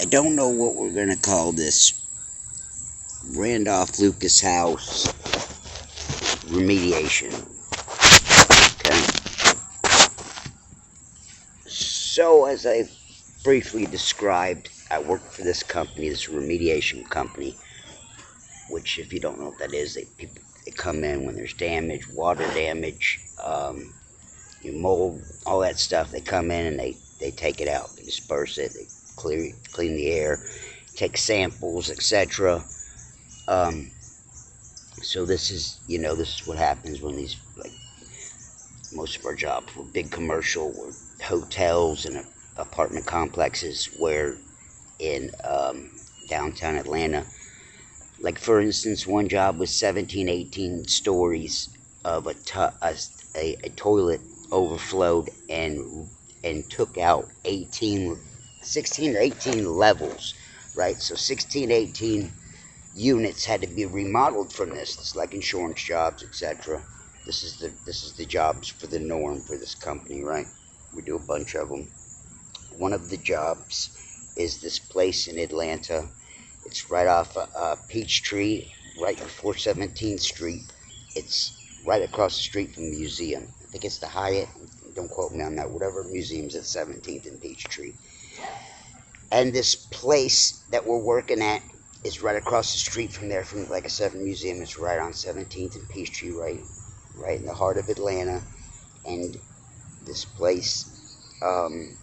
I don't know what we're going to call this Randolph Lucas House remediation. Okay. So, as I briefly described, I work for this company, this remediation company, which, if you don't know what that is, they come in when there's damage, water damage, mold, all that stuff. They come in and they take it out, they disperse it, they clean the air, take samples, etc. Um, so this is what happens when these, like, most of our jobs were big commercial, were hotels and apartment complexes, where in downtown Atlanta, like for instance, one job was 17, 18 stories of a toilet overflowed and took out 16 or 18 levels, right? So 16, 18 units had to be remodeled from this. It's like insurance jobs, etc. This is the jobs for the norm for this company, right? We do a bunch of them. One of the jobs is this place in Atlanta. It's right off Peachtree, right before 17th Street. It's right across the street from the museum. I think it's the Hyatt. Don't quote me on that. Whatever museum's at 17th and Peachtree. And this place that we're working at is right across the street from there. From, like I said, from the museum. It's right on 17th and Peachtree, right in the heart of Atlanta. And this place, one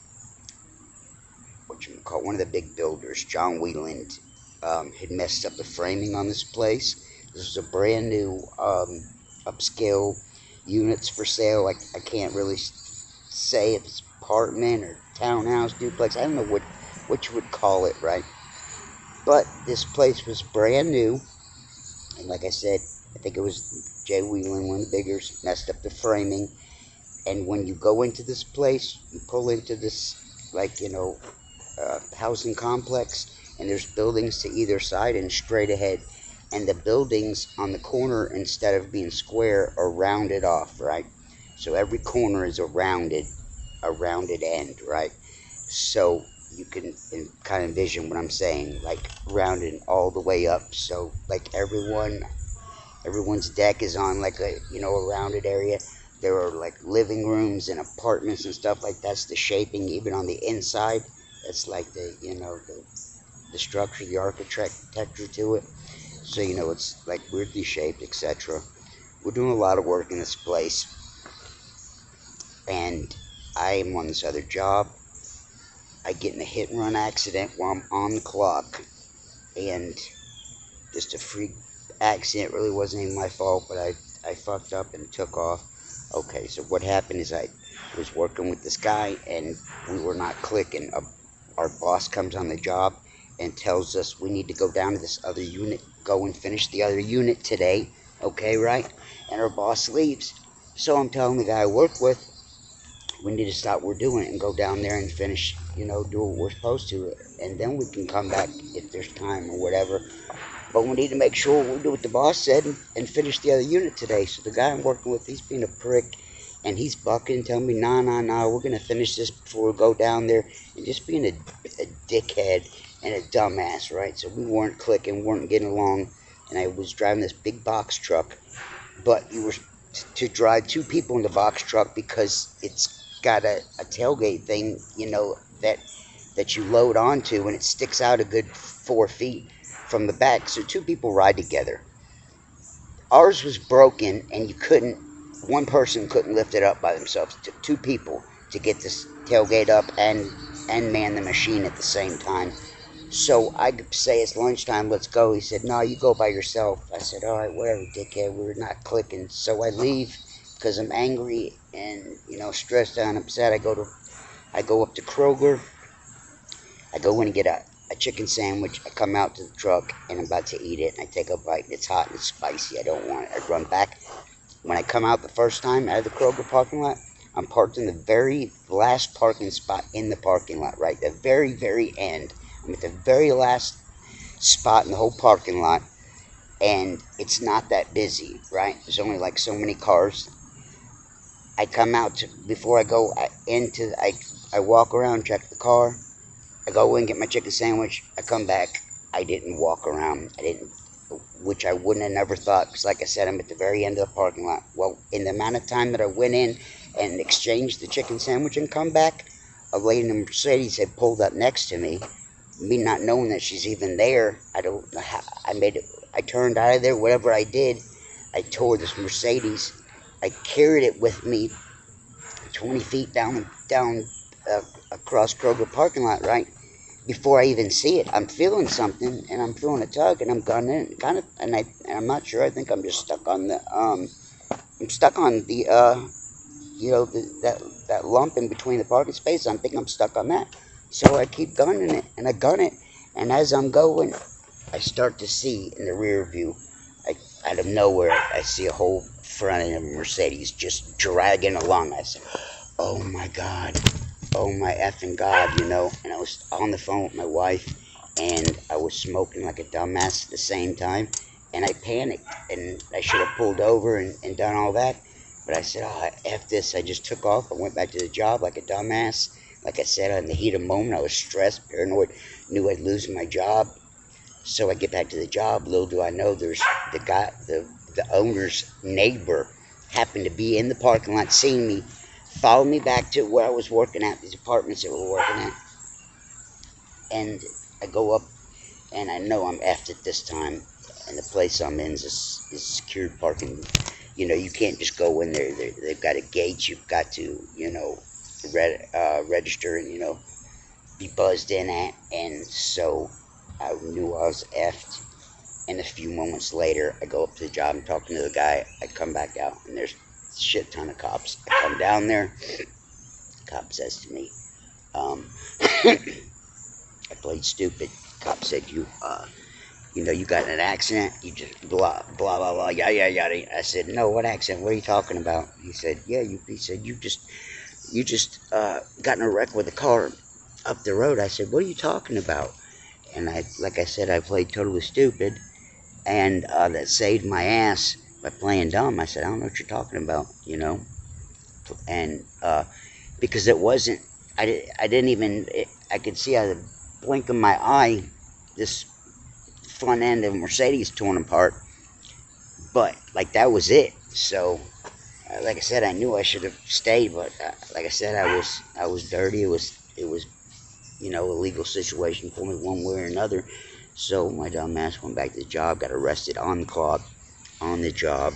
of the big builders, John Wheeland, had messed up the framing on this place. This was a brand new upscale units for sale. I can't really say if it's apartment or townhouse, duplex. I don't know what you would call it, right? But this place was brand new, and like I said, I think it was Jay Wheelan, one of the biggers, messed up the framing. And when you go into this place, you pull into this, housing complex, and there's buildings to either side and straight ahead. And the buildings on the corner, instead of being square, are rounded off, right? So every corner is a rounded end, right? So you can kind of envision what I'm saying, like rounded all the way up. So like everyone's deck is on like a rounded area. There are like living rooms and apartments and stuff like that's the shaping, even on the inside. That's like the structure, the architecture to it. So it's like weirdly shaped, etc. We're doing a lot of work in this place, and I am on this other job. I get in a hit and run accident while I'm on the clock, and just a freak accident. Really wasn't even my fault, but I fucked up and took off. Okay, so what happened is I was working with this guy, and we were not clicking. Our boss comes on the job and tells us we need to go down to this other unit, go and finish the other unit today. Okay, right? And our boss leaves. So I'm telling the guy I work with, we need to stop what we're doing and go down there and finish, do what we're supposed to. And then we can come back if there's time or whatever. But we need to make sure we do what the boss said and finish the other unit today. So the guy I'm working with, he's being a prick, and he's bucking, telling me, nah, we're going to finish this before we go down there, and just being a dickhead and a dumbass, right? So we weren't clicking, weren't getting along, and I was driving this big box truck, but you were to drive two people in the box truck because it's got a tailgate thing, that you load onto, and it sticks out a good 4 feet from the back, so two people ride together. Ours was broken, and one person couldn't lift it up by themselves. It took two people to get this tailgate up and man the machine at the same time. So I say, it's lunchtime, let's go. He said, no, you go by yourself. I said, all right, whatever, dickhead, we're not clicking. So I leave because I'm angry and, stressed out and upset. I go up to Kroger. I go in and get a chicken sandwich. I come out to the truck, and I'm about to eat it, and I take a bite, and it's hot and it's spicy. I don't want it. I run back. When I come out the first time out of the Kroger parking lot, I'm parked in the very last parking spot in the parking lot, right? The very, very end. I'm at the very last spot in the whole parking lot, and it's not that busy, right? There's only like so many cars. I come out before I go into, I walk around, check the car. I go in, get my chicken sandwich. I come back. I didn't walk around. I didn't, which I wouldn't have never thought. Because, like I said, I'm at the very end of the parking lot. Well, in the amount of time that I went in and exchanged the chicken sandwich and come back, a lady in a Mercedes had pulled up next to me. Me not knowing that she's even there, I don't know how I made it. I turned out of there. Whatever I did, I tore this Mercedes. I carried it with me 20 feet down across Kroger parking lot, right? Before I even see it, I'm feeling something, and I'm feeling a tug, and I'm going in, and I'm not sure. I think I'm just stuck on the, I'm stuck on the, that lump in between the parking spaces. I think I'm stuck on that. So I keep gunning it, and I gun it, and as I'm going, I start to see in the rear view, out of nowhere, I see a whole front end of a Mercedes just dragging along. I said, oh my God. Oh my effing God, and I was on the phone with my wife, and I was smoking like a dumbass at the same time, and I panicked, and I should have pulled over and done all that, but I said, oh, F this. I just took off. I went back to the job like a dumbass. Like I said, in the heat of the moment, I was stressed, paranoid, knew I'd lose my job. So I get back to the job. Little do I know, there's the owner's neighbor happened to be in the parking lot, seeing me, followed me back to where I was working at, these apartments that we were working at. And I go up, and I know I'm effed at this time. And the place I'm in is secured parking. You can't just go in there. They've got a gate. You've got to, register and, be buzzed in at. And so I knew I was effed. And a few moments later, I go up to the job and talking to the guy. I come back out, and there's a shit ton of cops. I come down there. Cop says to me, I played stupid. Cop said, you got in an accident. You just blah, blah, blah, blah, yada, yada, yada. I said, no, what accident? What are you talking about? He said, yeah, he said, you just got in a wreck with a car up the road. I said, what are you talking about? And like I said, I played totally stupid, and that saved my ass by playing dumb. I said, I don't know what you're talking about, and because it wasn't, I didn't even, I could see out of the blink of my eye, this front end of a Mercedes torn apart, but like that was it. So like I said, I knew I should have stayed, but like I said, I was dirty. It was a legal situation for me one way or another. So my dumb ass went back to the job, got arrested on the clock, on the job.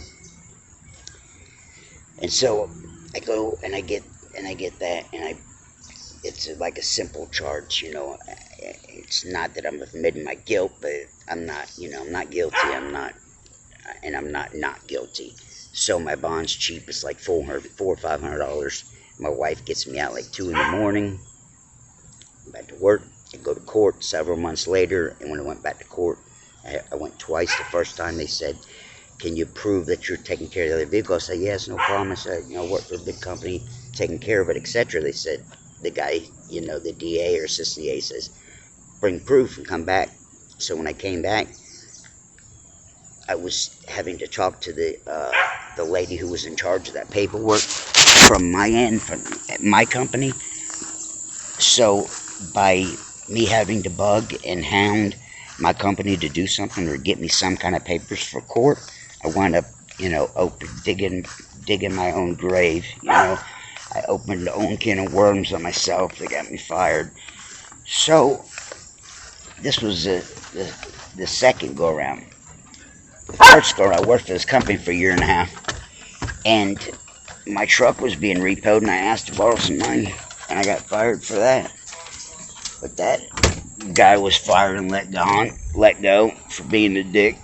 And so I go and I get that, and it's like a simple charge, It's not that I'm admitting my guilt, but I'm not, I'm not guilty. I'm not guilty. So my bond's cheap. It's like $400 or $500. My wife gets me out like 2 in the morning. Back to work. I go to court several months later, and when I went back to court, I went twice. The first time they said, can you prove that you're taking care of the other vehicle? I said, yes, no problem. I said, I work for a big company, taking care of it, etc. They said, the guy, the DA or assistant DA says, bring proof and come back. So when I came back, I was having to talk to the lady who was in charge of that paperwork from my end, from my company. So by me having to bug and hound my company to do something or get me some kind of papers for court, I wound up, digging my own grave. I opened my own can of worms on myself. They got me fired. So this was the second go around. The first go around, I worked for this company for a year and a half, and my truck was being repoed, and I asked to borrow some money, and I got fired for that. But that guy was fired and let go for being a dick.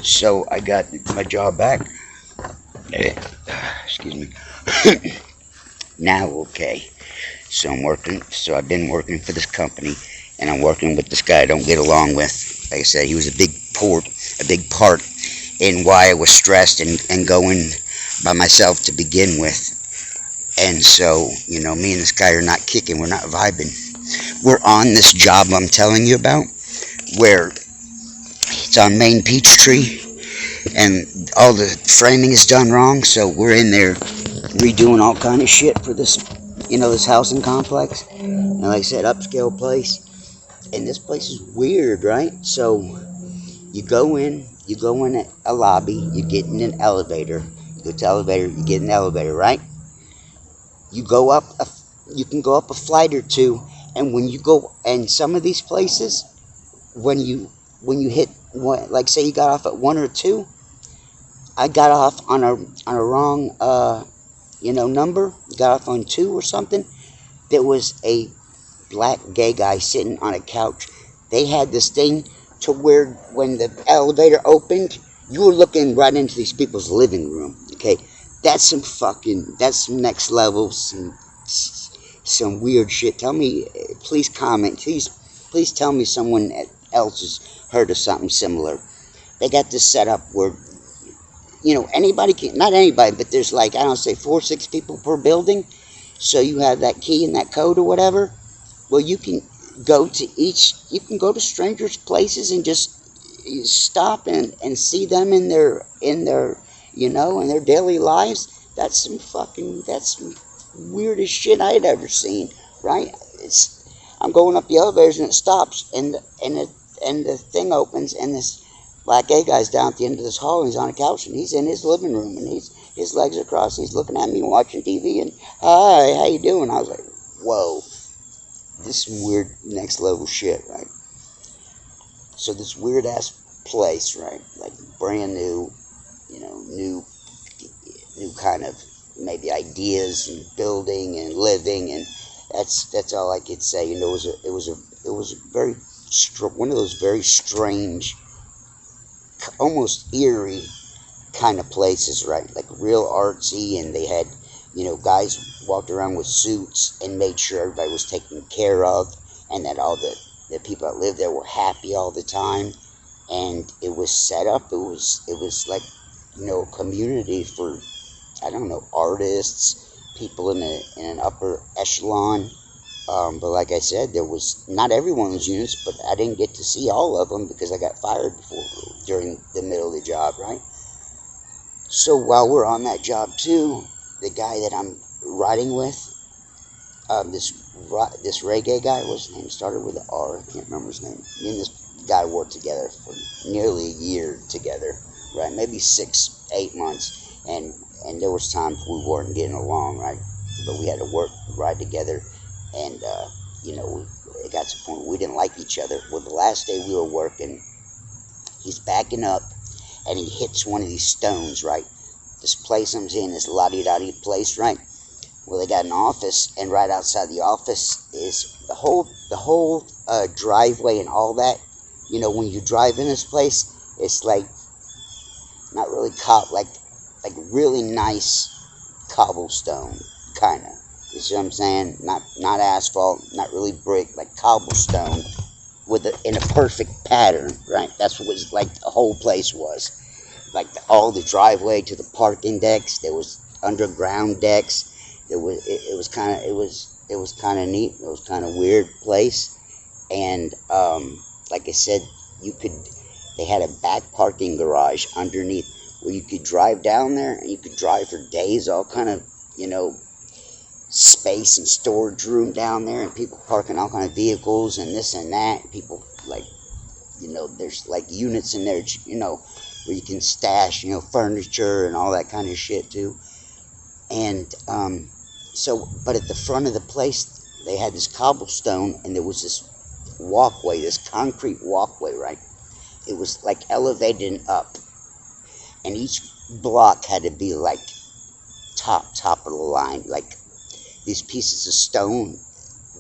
So I got my job back. Excuse me. Now, okay. So I've been working for this company, and I'm working with this guy I don't get along with. Like I said, he was a big part in why I was stressed and going by myself to begin with. And so, me and this guy are not kicking, we're not vibing. We're on this job I'm telling you about, where it's on Main Peachtree, and all the framing is done wrong, so we're in there redoing all kind of shit for this, this housing complex. And like I said, upscale place. And this place is weird, right? So you go in a lobby, you get in an elevator, you go to elevator, you get in an elevator, right? You go up, you can go up a flight or two, and when you go, and some of these places, when you hit, like say you got off at one or two, I got off on a wrong, number, got off on two or something. There was a black gay guy sitting on a couch. They had this thing to where when the elevator opened, you were looking right into these people's living room. Okay, that's some next level, some weird shit. Tell me, please comment. Please tell me someone else has heard of something similar. They got this set up where anybody can, not anybody, but there's like, I don't know, say 4 or 6 people per building. So you have that key and that code or whatever. Well, you can you can go to strangers' places and just stop and see them in their daily lives. That's some weirdest shit I had ever seen, right? I'm going up the elevators and it stops and the thing opens and this black gay guy's down at the end of this hall and he's on a couch and he's in his living room and his legs are crossed and he's looking at me and watching TV and hi, how you doing? I was like, whoa, this is some weird next level shit, right? So this weird ass place, right? Like brand new, new kind of maybe ideas and building and living, and that's all I could say. It was a very one of those very strange, almost eerie kind of places, right? Like real artsy, and they had, guys walked around with suits and made sure everybody was taken care of, and that all the people that lived there were happy all the time. And it was set up. It was like, a community for, I don't know, artists, people in an upper echelon. But like I said, there was not everyone was units, but I didn't get to see all of them because I got fired during the middle of the job, right? So while we're on that job too, the guy that I'm riding with, this reggae guy, what's his name? Started with an R. I can't remember his name. Me and this guy worked together for nearly a year together, right? Maybe 6, 8 months, and there was times we weren't getting along, right? But we had to ride together, and it got to the point where we didn't like each other. Well, the last day we were working, he's backing up, and he hits one of these stones, right? This place I'm in, this la-di-da-di place, right? Well, they got an office, and right outside the office is the whole driveway and all that. When you drive in this place, it's like not really like really nice cobblestone, kind of. You see what I'm saying? Not asphalt, not really brick, like cobblestone in a perfect pattern, right? That's what was like the whole place was. Like all the driveway to the parking decks, there was underground decks. It was kind of neat. It was kind of weird place, and like I said, they had a back parking garage underneath where you could drive down there and you could drive for days. All kind of space and storage room down there, and people parking all kind of vehicles and this and that. People like there's like units in there, where you can stash furniture and all that kind of shit too. And but at the front of the place, they had this cobblestone, and there was this walkway, this concrete walkway, right? It was like elevated and up, and each block had to be like top of the line, like these pieces of stone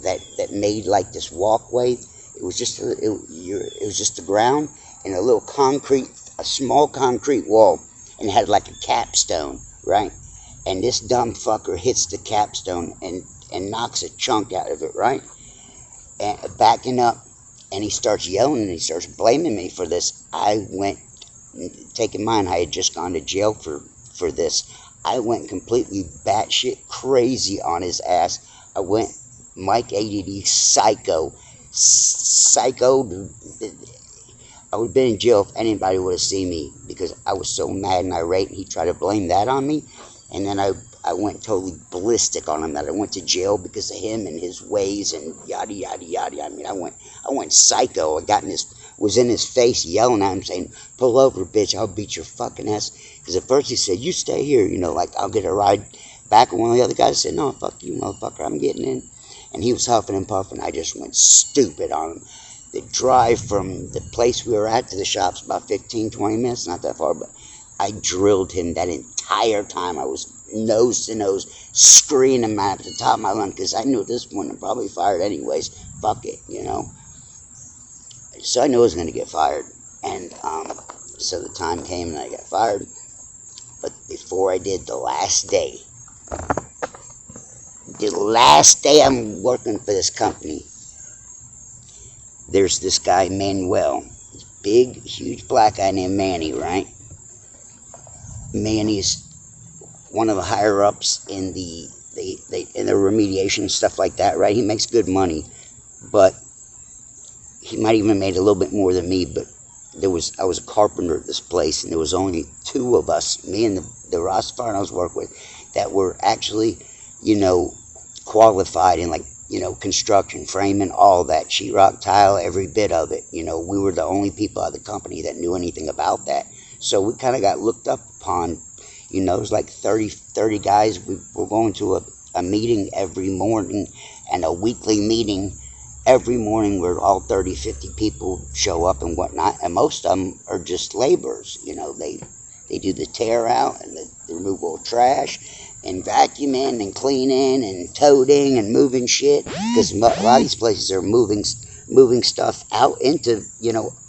that made like this walkway. It was just the ground and a small concrete wall, and it had like a capstone, right? And this dumb fucker hits the capstone and knocks a chunk out of it, right? And backing up, and he starts yelling and he starts blaming me for this. I went, taking in mind I had just gone to jail for this. I went completely batshit crazy on his ass. I went Mike ADD psycho. I would have been in jail if anybody would have seen me, because I was so mad and irate, and he tried to blame that on me. And then I I went totally ballistic on him, that I went to jail because of him and his ways and yada yada yada. I mean, I went psycho. Was in his face yelling at him, saying, "Pull over, bitch! I'll beat your fucking ass." Because at first he said, "You stay here, like I'll get a ride back." And one of the other guys said, "No, fuck you, motherfucker! I'm getting in." And he was huffing and puffing. I just went stupid on him. The drive from the place we were at to the shop's about 15, 20 minutes, not that far, but I drilled him that entire time. I was nose to nose, screaming at the top of my lungs, because I knew at this point I'm probably fired anyways. Fuck it, So I knew I was going to get fired. And so the time came and I got fired. But before I did, the last day I'm working for this company, there's this guy, Manuel. Big, huge black guy named Manny, right? Manny's one of the higher ups in the remediation stuff like that, right? He makes good money, but he might even have made a little bit more than me. But I was a carpenter at this place, and there was only two of us, me and the Rastafarian I was working with, that were actually, qualified in construction, framing, all that, sheetrock, tile, every bit of it. We were the only people at the company that knew anything about that. So we kind of got looked up upon. It was like 30 guys. We were going to a meeting every morning, and a weekly meeting every morning where all 30, 50 people show up and whatnot. And most of them are just laborers. They do the tear out and the removal of trash and vacuuming and cleaning and toting and moving shit, because a lot of these places are moving stuff out into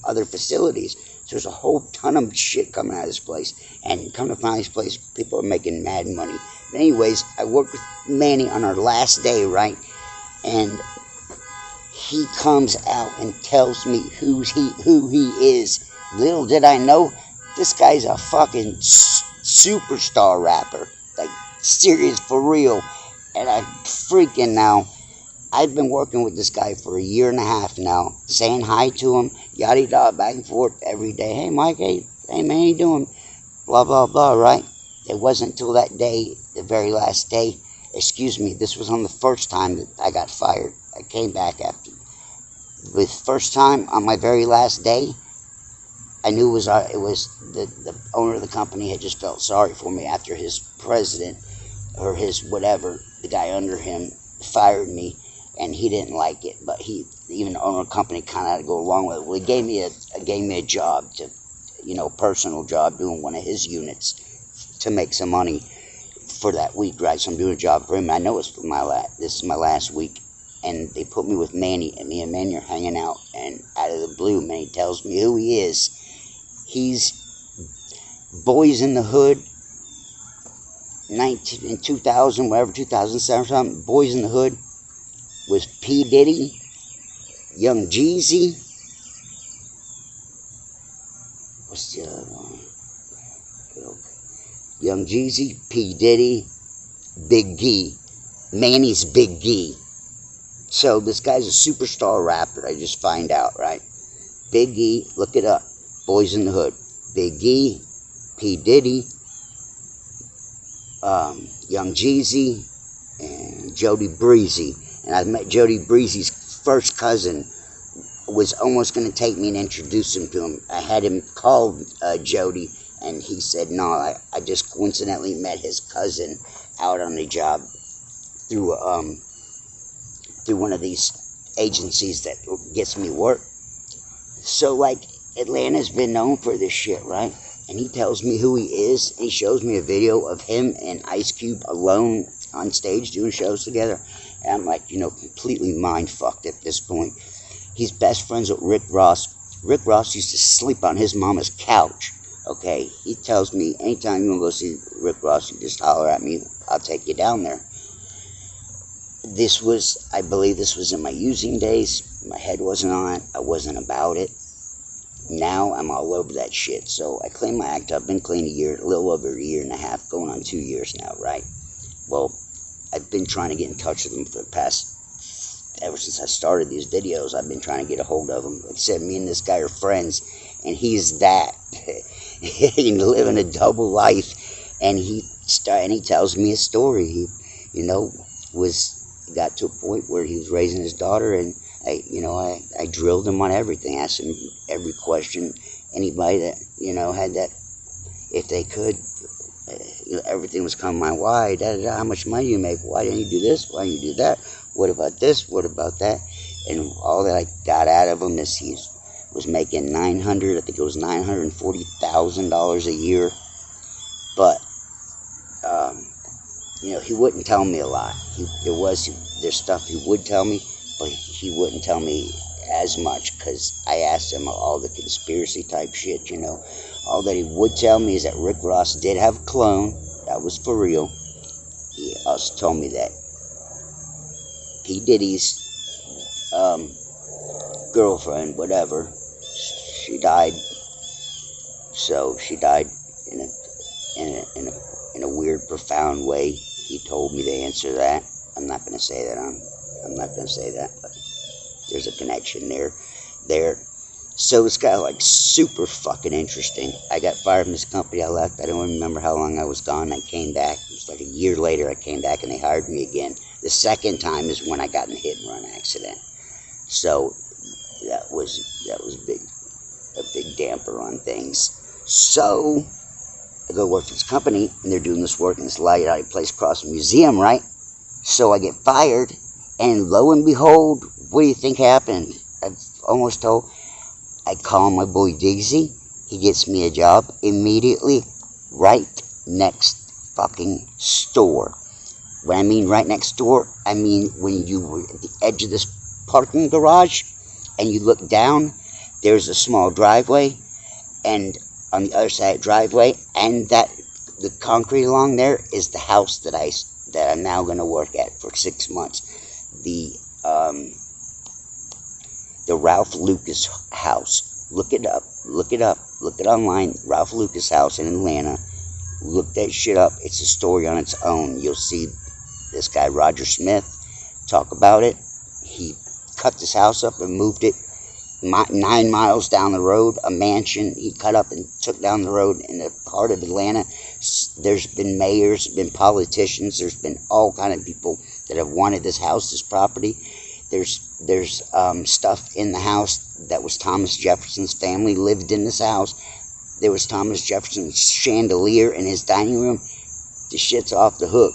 other facilities. So there's a whole ton of shit coming out of this place, and come to find this place, people are making mad money. But anyways, I worked with Manny on our last day, right? And he comes out and tells me who he is. Little did I know, this guy's a fucking superstar rapper. Like, serious, for real. And I freaking now, I've been working with this guy for a year and a half now, saying hi to him, yada yada, back and forth every day. Hey Mike, hey man, how you doing? Blah blah blah, right? It wasn't until that day, the very last day, this was on the first time that I got fired. I came back after. The first time, on my very last day, I knew it was the owner of the company had just felt sorry for me after his president, or his whatever, the guy under him, fired me, and he didn't like it. But even the owner of the company kind of had to go along with it. Well, he gave me a job, personal job, doing one of his units to make some money for that week, right? So I'm doing a job for him. I know this is my last week, and they put me with Manny, and me and Manny are hanging out, and out of the blue, Manny tells me who he is. He's Boys in the Hood, in 2000, whatever, 2007 or something. Boys in the Hood was P. Diddy, Young Jeezy. What's the other one? Young Jeezy, P. Diddy, Big Gee. Manny's Big Gee. So this guy's a superstar rapper, I just find out, right? Big Gee, look it up. Boys in the Hood. Big Gee, P. Diddy, Young Jeezy, and Jody Breezy. And I met Jody Breezy's first cousin, was almost going to take me and introduce him to him. I had him call Jody, and he said, no, I just coincidentally met his cousin out on the job through one of these agencies that gets me work. So, Atlanta's been known for this shit, right? And he tells me who he is, and he shows me a video of him and Ice Cube alone on stage doing shows together. And I'm like, completely mind-fucked at this point. He's best friends with Rick Ross. Rick Ross used to sleep on his mama's couch, okay? He tells me, anytime you want to go see Rick Ross, you just holler at me, I'll take you down there. I believe this was in my using days. My head wasn't on it. I wasn't about it. Now I'm all over that shit. So I cleaned my act up. I've been clean a little over a year and a half, going on 2 years now, right? Well, I've been trying to get in touch with him for the past, ever since I started these videos. I've been trying to get a hold of him. Like I said, me and this guy are friends, and he's that. Living a double life, and he and he tells me a story. He, you know, got to a point where he was raising his daughter, and I drilled him on everything, asked him every question. Anybody that had that, if they could, everything was coming my way. How much money you make? Why didn't you do this? Why didn't you do that? What about this? What about that? And all that I got out of him is he was making $940,000 a year, but he wouldn't tell me a lot. There's stuff he would tell me, but he wouldn't tell me as much because I asked him all the conspiracy type shit. All that he would tell me is that Rick Ross did have a clone. That was for real. He also told me that P. Diddy's girlfriend, whatever, she died. So she died in a weird, profound way. He told me the answer to that. I'm not going to say that. I'm not going to say that, but there's a connection there. So it's kind of like super fucking interesting. I got fired from this company. I left. I don't remember how long I was gone. I came back. It was like a year later. I came back and they hired me again. The second time is when I got in a hit and run accident. So that was a big damper on things. So I go work for this company, and they're doing this work in this light-eyed place across the museum, right? So I get fired, and lo and behold, what do you think happened? I've almost told. I call my boy Diggsy. He gets me a job immediately right next fucking store. When I mean right next door, I mean when you were at the edge of this parking garage and you look down, there's a small driveway, and on the other side of the driveway and the concrete along there is the house that I'm now going to work at for 6 months. The Ralph Lucas house. Look it up. Look it online. Ralph Lucas house in Atlanta. Look that shit up. It's a story on its own. You'll see this guy Roger Smith talk about it. He cut this house up and moved it 9 miles down the road. A mansion he cut up and took down the road in the heart of Atlanta. There's been mayors, been politicians. There's been all kind of people that have wanted this house, this property. There's stuff in the house that was Thomas Jefferson's family lived in this house. There was Thomas Jefferson's chandelier in his dining room. The shit's off the hook.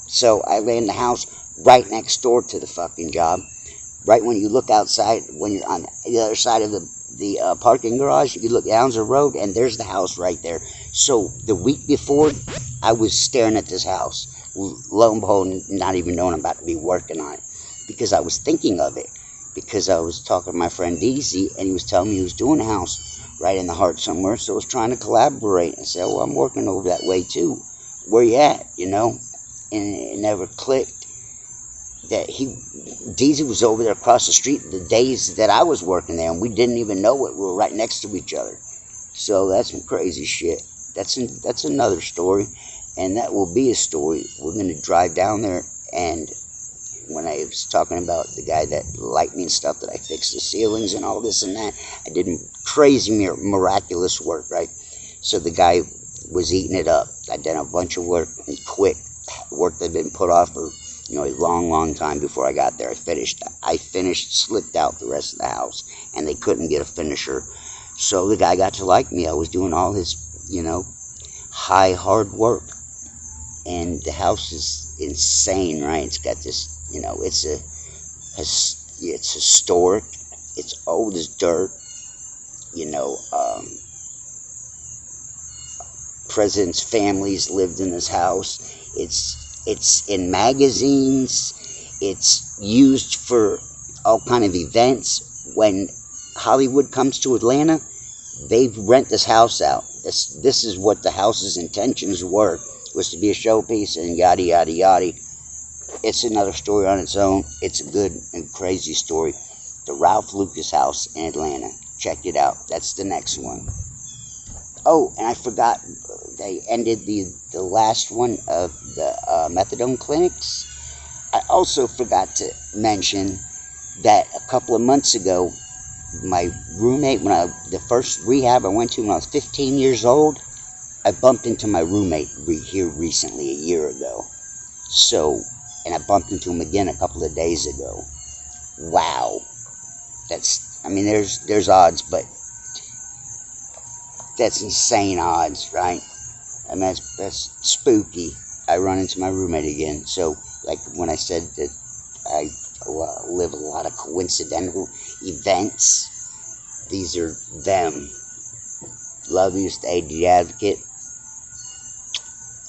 So I land the house right next door to the fucking job. Right when you look outside, when you're on the other side of the parking garage, you look down the road, and there's the house right there. So the week before, I was staring at this house. Lo and behold, not even knowing I'm about to be working on it. Because I was thinking of it. Because I was talking to my friend DZ, and he was telling me he was doing a house right in the heart somewhere. So I was trying to collaborate. I said, well, I'm working over that way too. Where you at, And it never clicked that DZ was over there across the street the days that I was working there, and we didn't even know it. We were right next to each other. So that's some crazy shit. That's another story, and that will be a story. We're going to drive down there, and when I was talking about the guy that liked me and stuff, that I fixed the ceilings and all this and that, I did crazy miraculous work, right? So the guy was eating it up. I did a bunch of work and quick work that had been put off for a long time before I got there. I finished, slicked out the rest of the house, and they couldn't get a finisher. So the guy got to like me. I was doing all his, high, hard work. And the house is insane, right? It's got this, it's historic. It's old as dirt. Presidents' families lived in this house. It's in magazines. It's used for all kind of events. When Hollywood comes to Atlanta, they rent this house out. This is what the house's intentions were, was to be a showpiece and yada yada yada. It's another story on its own. It's a good and crazy story. The Ralph Lucas house in Atlanta. Check it out. That's the next one. Oh, and I forgot, they ended the last one of the methadone clinics. I also forgot to mention that a couple of months ago, my roommate, the first rehab I went to when I was 15 years old, I bumped into my roommate here recently, a year ago. So, and I bumped into him again a couple of days ago. Wow, I mean, there's odds, but that's insane odds, right? I mean, that's spooky. I run into my roommate again. So, like when I said that I live a lot of coincidental events, these are them. Love you, stay the advocate.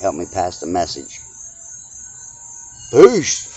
Help me pass the message. Peace.